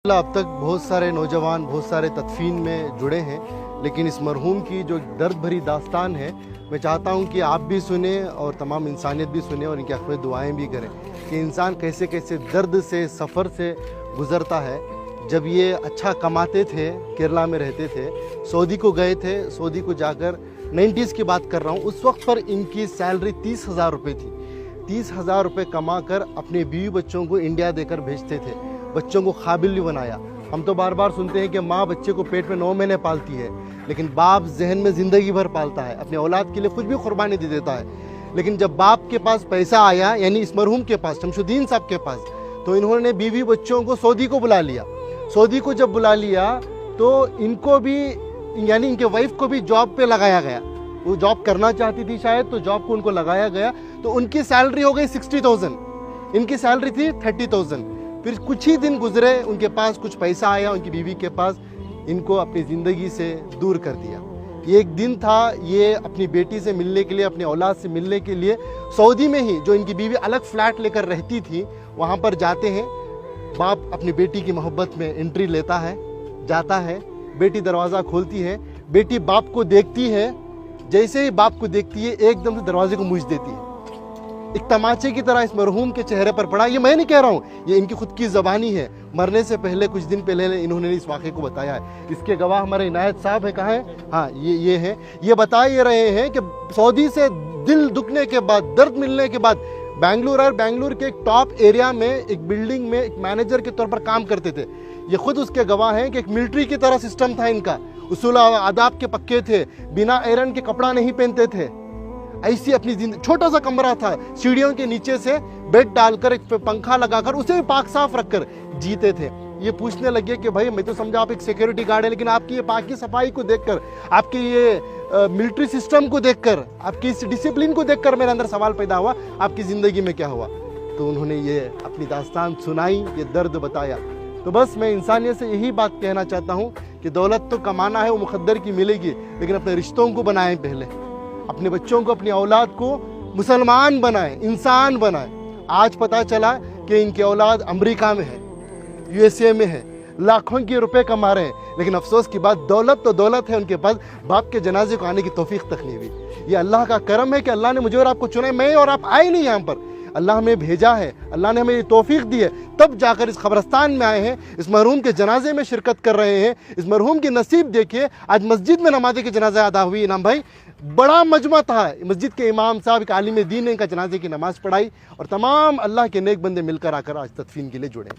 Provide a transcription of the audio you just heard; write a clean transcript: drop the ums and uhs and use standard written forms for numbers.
अब तक बहुत सारे नौजवान बहुत सारे तदफीन में जुड़े हैं, लेकिन इस मरहूम की जो दर्द भरी दास्तान है, मैं चाहता हूं कि आप भी सुने और तमाम इंसानियत भी सुने और इनके हक़ में दुआएं भी करें कि इंसान कैसे कैसे दर्द से सफ़र से गुज़रता है। जब ये अच्छा कमाते थे, केरला में रहते थे, सऊदी को गए थे, सऊदी को जाकर 90s की बात कर रहा हूँ, उस वक्त पर इनकी सैलरी 30,000 रुपये थी। 30,000 रुपये कमा कर अपने बीवी बच्चों को इंडिया देकर भेजते थे, बच्चों को काबिल बनाया। हम तो बार बार सुनते हैं कि माँ बच्चे को पेट में 9 महीने पालती है, लेकिन बाप जहन में ज़िंदगी भर पालता है, अपने औलाद के लिए कुछ भी कुर्बानी दे देता है। लेकिन जब बाप के पास पैसा आया, यानी इस मरहूम के पास, शमशुद्दीन साहब के पास, तो इन्होंने बीवी बच्चों को सऊदी को बुला लिया। सऊदी को जब बुला लिया तो इनको भी, यानी इनके वाइफ को भी जॉब पे लगाया गया। वो जॉब करना चाहती थी शायद, तो जॉब को उनको लगाया गया, तो उनकी सैलरी हो गई 60,000, इनकी सैलरी थी 30,000। फिर कुछ ही दिन गुजरे, उनके पास कुछ पैसा आया, उनकी बीवी के पास, इनको अपनी ज़िंदगी से दूर कर दिया। ये एक दिन था, ये अपनी बेटी से मिलने के लिए, अपने औलाद से मिलने के लिए सऊदी में ही, जो इनकी बीवी अलग फ्लैट लेकर रहती थी, वहाँ पर जाते हैं। बाप अपनी बेटी की मोहब्बत में एंट्री लेता है, जाता है, बेटी दरवाज़ा खोलती है, बेटी बाप को देखती है, जैसे ही बाप को देखती है एकदम से दरवाजे को मूछ देती है। एक तमाचे की तरह इस मरहूम के चेहरे पर पड़ा। ये मैं नहीं कह रहा हूँ, ये इनकी खुद की ज़बानी है। मरने से पहले, कुछ दिन पहले इन्होंने इस वाक़े को बताया है। इसके गवाह हमारे इनायत साहब है, कहाँ है? हाँ, ये हैं। ये बता ये रहे हैं कि सऊदी से दिल दुखने के बाद, दर्द मिलने के बाद, बेंगलुरु के एक टॉप एरिया में, एक बिल्डिंग में एक मैनेजर के तौर पर काम करते थे। ये खुद उसके गवाह हैं कि एक मिलिट्री की तरह सिस्टम था इनका, उसूल आदाब के पक्के थे, बिना आयरन के कपड़ा नहीं पहनते थे। ऐसी अपनी जिंदगी, छोटा सा कमरा था, सीढ़ियों के नीचे से बेड डालकर, एक पंखा लगाकर, उसे भी पाक साफ रखकर जीते थे। ये पूछने लगे कि भाई, मैं तो समझा आप एक सिक्योरिटी गार्ड है, लेकिन आपकी ये पाकी सफाई को देखकर, आपके ये मिलिट्री सिस्टम को देखकर, आपकी इस डिसिप्लिन को देखकर मेरे अंदर सवाल पैदा हुआ, आपकी ज़िंदगी में क्या हुआ? तो उन्होंने ये अपनी दास्तान सुनाई, ये दर्द बताया। तो बस मैं इंसानियत से यही बात कहना चाहता हूँ कि दौलत तो कमाना है, वो मुकद्दर की मिलेगी, लेकिन अपने रिश्तों को बनाएं पहले, अपने बच्चों को, अपनी औलाद को मुसलमान बनाएं, इंसान बनाएं। आज पता चला कि इनकी औलाद अमेरिका में है, USA में है, लाखों के रुपए कमा रहे हैं, लेकिन अफसोस की बात, दौलत तो दौलत है उनके पास, बाप के जनाजे को आने की तौफीक तक नहीं हुई। ये अल्लाह का करम है कि अल्लाह ने मुझे और आपको चुना है। मैं और आप आए नहीं यहाँ पर, अल्लाह हमें भेजा है, अल्लाह ने हमें ये तौफीक दी है, तब जाकर इस कब्रस्तान में आए हैं, इस मरहूम के जनाजे में शिरकत कर रहे हैं। इस मरहूम की नसीब देखिए, आज मस्जिद में नमाज़े की जनाजा अदा हुई। इनाम भाई, बड़ा मजमा था, मस्जिद के इमाम साहब, एक आलिम दीन ने इनका जनाजे की नमाज़ पढ़ाई, और तमाम अल्लाह के नेक बंदे मिलकर आकर आज तदफीन के लिए जुड़े।